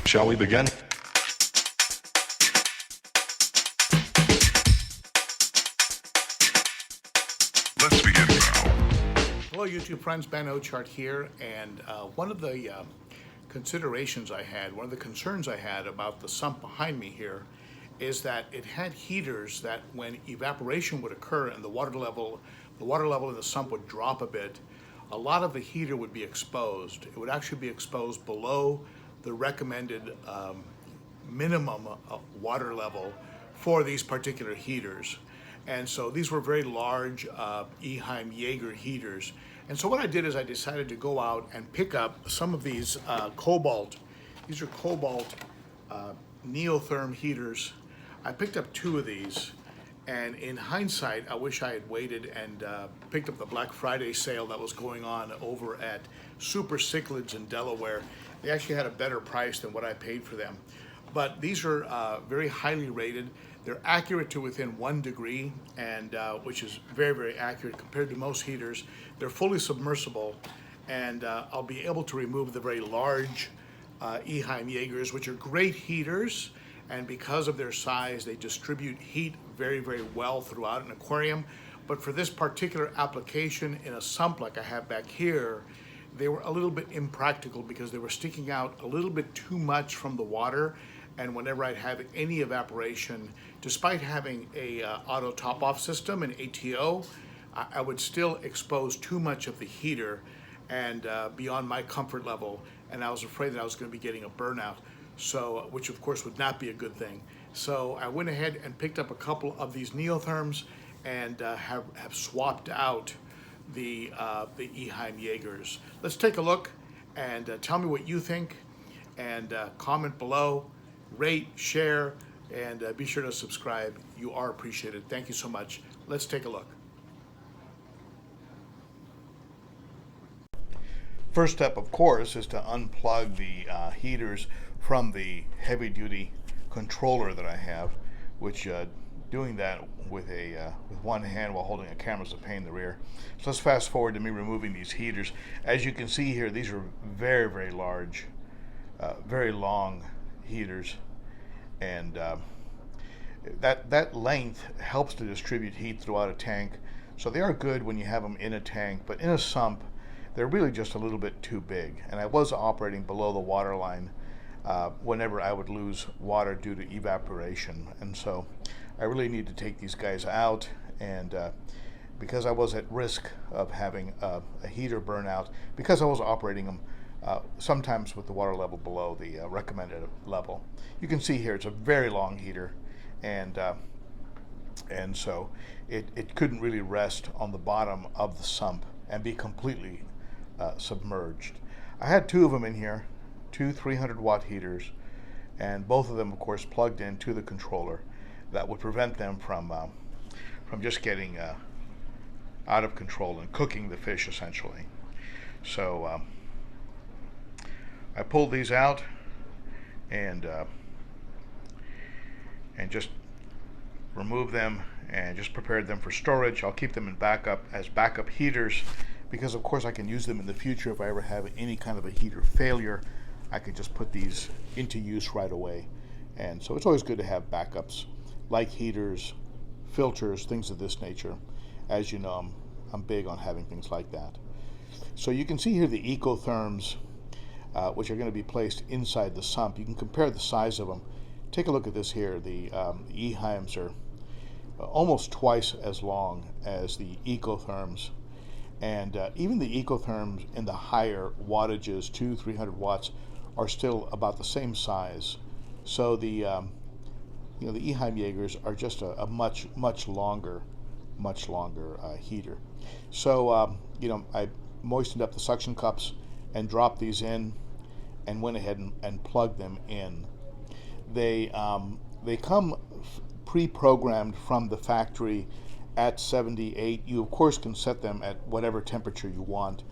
Shall we begin? Let's begin now. Hello YouTube friends, Ben Ochart here, and one of the considerations I had, one of the concerns I had about the sump behind me here is that it had heaters that when evaporation would occur and the water level in the sump would drop a bit, a lot of the heater would be exposed. It would actually be exposed below the recommended minimum water level for these particular heaters. And so these were very large Eheim Jaeger heaters. And so what I did is I decided to go out and pick up some of these cobalt. These are cobalt neotherm heaters. I picked up 2 of these, and in hindsight, I wish I had waited and picked up the Black Friday sale that was going on over at Super Cichlids in Delaware. They actually had a better price than what I paid for them. But these are very highly rated. They're accurate to within 1 degree, and which is very, very accurate compared to most heaters. They're fully submersible, and I'll be able to remove the very large Eheim Jaegers, which are great heaters, and because of their size, they distribute heat very, very well throughout an aquarium. But for this particular application in a sump like I have back here, they were a little bit impractical because they were sticking out a little bit too much from the water. And whenever I'd have any evaporation, despite having a auto top-off system, an ATO, I would still expose too much of the heater and beyond my comfort level, and I was afraid that I was going to be getting a burnout, so which of course would not be a good thing. So I went ahead and picked up a couple of these neotherms and have swapped out the Eheim Jaegers. Let's take a look and tell me what you think, and comment below. Rate, share, and be sure to subscribe. You are appreciated. Thank you so much. Let's take a look. First step, of course, is to unplug the heaters from the heavy-duty controller that I have, which doing that with one hand while holding a camera is a pain in the rear. So let's fast forward to me removing these heaters. As you can see here, these are very, very large, very long heaters, and that length helps to distribute heat throughout a tank. So they are good when you have them in a tank, but in a sump they're really just a little bit too big, and I was operating below the water line whenever I would lose water due to evaporation, and so I really need to take these guys out. And because I was at risk of having a heater burnout, because I was operating them sometimes with the water level below the recommended level. You can see here it's a very long heater, and so it couldn't really rest on the bottom of the sump and be completely submerged. I had 2 of them in here, 2 300-watt heaters, and both of them, of course, plugged into the controller. That would prevent them from just getting out of control and cooking the fish, essentially. So I pulled these out and just removed them and just prepared them for storage. I'll keep them in backup as backup heaters because, of course, I can use them in the future if I ever have any kind of a heater failure. I could just put these into use right away. And so it's always good to have backups like heaters, filters, things of this nature. As you know, I'm big on having things like that. So you can see here the ecotherms, which are going to be placed inside the sump. You can compare the size of them. Take a look at this here. The Eheims are almost twice as long as the ecotherms, and even the ecotherms in the higher wattages, 200-300 watts, are still about the same size. So the the Eheim Jaegers are just a much longer heater. So I moistened up the suction cups and dropped these in, and went ahead and plugged them in. They come pre-programmed from the factory at 78. You of course can set them at whatever temperature you want.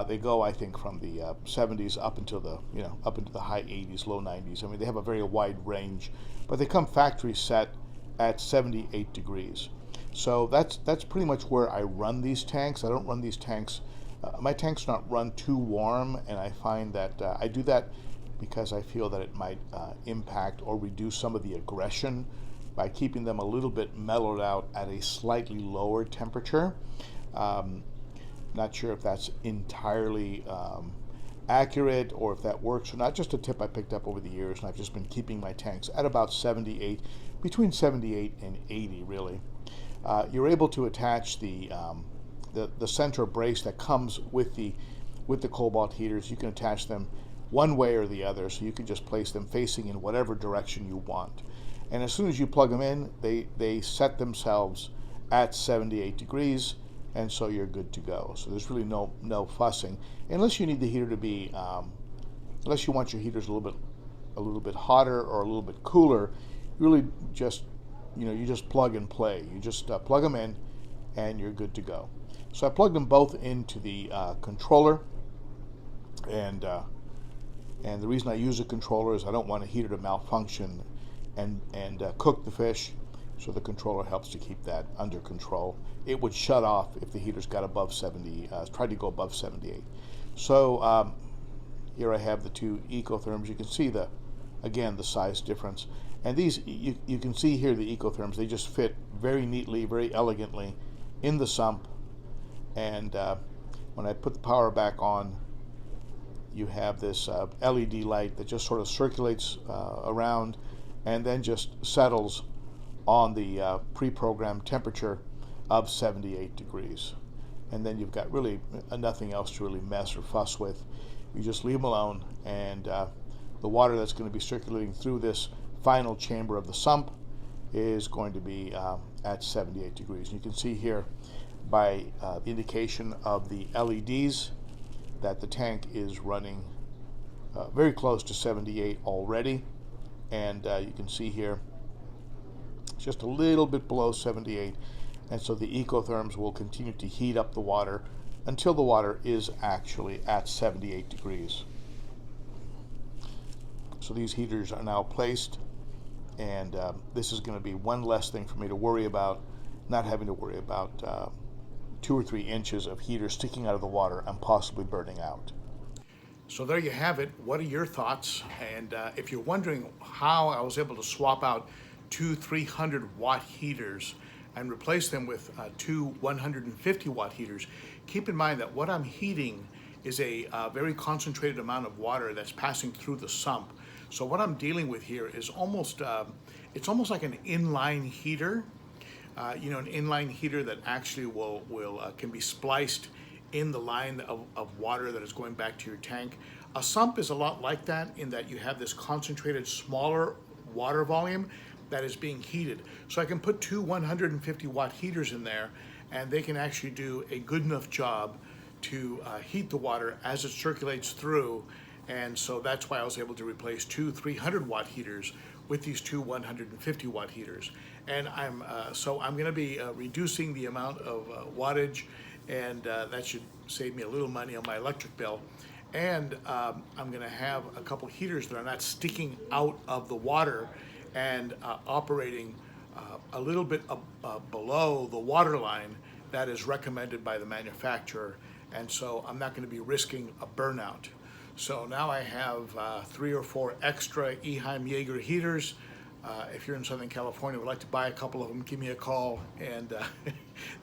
They go, I think, from the 70s up into the high 80s, low 90s. I mean, they have a very wide range, but they come factory set at 78 degrees. So that's pretty much where I run these tanks. I don't run these tanks. My tanks not run too warm, and I find that I do that because I feel that it might impact or reduce some of the aggression by keeping them a little bit mellowed out at a slightly lower temperature. Not sure if that's entirely accurate or if that works or not. Just a tip I picked up over the years, and I've just been keeping my tanks at about 78, between 78 and 80 really. You're able to attach the center brace that comes with the cobalt heaters. You can attach them one way or the other, so you can just place them facing in whatever direction you want. And as soon as you plug them in, they set themselves at 78 degrees, and so you're good to go. So there's really no fussing, unless you need the heater to be, unless you want your heaters a little bit hotter or a little bit cooler. You really just, you just plug and play. You just plug them in, and you're good to go. So I plugged them both into the controller, and the reason I use a controller is I don't want a heater to malfunction and cook the fish. So the controller helps to keep that under control. It would shut off if the heaters got above 70, tried to go above 78. So here I have the two Ecotherms. You can see again the size difference. And these, you can see here the Ecotherms, they just fit very neatly, very elegantly in the sump. And when I put the power back on, you have this LED light that just sort of circulates around and then just settles on the pre-programmed temperature of 78 degrees. And then you've got really nothing else to really mess or fuss with. You just leave them alone, and the water that's going to be circulating through this final chamber of the sump is going to be at 78 degrees. And you can see here by the indication of the LEDs that the tank is running very close to 78 already. And you can see here just a little bit below 78, and so the Ecotherms will continue to heat up the water until the water is actually at 78 degrees. So these heaters are now placed, and this is going to be one less thing for me to worry about, not having to worry about 2 or 3 inches of heater sticking out of the water and possibly burning out. So there you have it. What are your thoughts? And if you're wondering how I was able to swap out 2 300-watt heaters and replace them with 2 150-watt heaters, keep in mind that what I'm heating is a very concentrated amount of water that's passing through the sump. So what I'm dealing with here is almost, it's almost like an inline heater. An inline heater that actually can be spliced in the line of water that is going back to your tank. A sump is a lot like that in that you have this concentrated, smaller water volume that is being heated. So I can put 2 150-watt heaters in there, and they can actually do a good enough job to heat the water as it circulates through. And so that's why I was able to replace 2 300-watt heaters with these 2 150-watt heaters. And I'm going to be reducing the amount of wattage, and that should save me a little money on my electric bill. And I'm going to have a couple heaters that are not sticking out of the water and operating a little bit below the water line that is recommended by the manufacturer. And so I'm not going to be risking a burnout. So now I have 3 or 4 extra Eheim Jaeger heaters. If you're in Southern California, would like to buy a couple of them, give me a call. And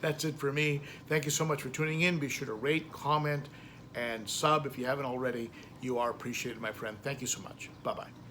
that's it for me. Thank you so much for tuning in. Be sure to rate, comment, and sub if you haven't already. You are appreciated, my friend. Thank you so much. Bye-bye.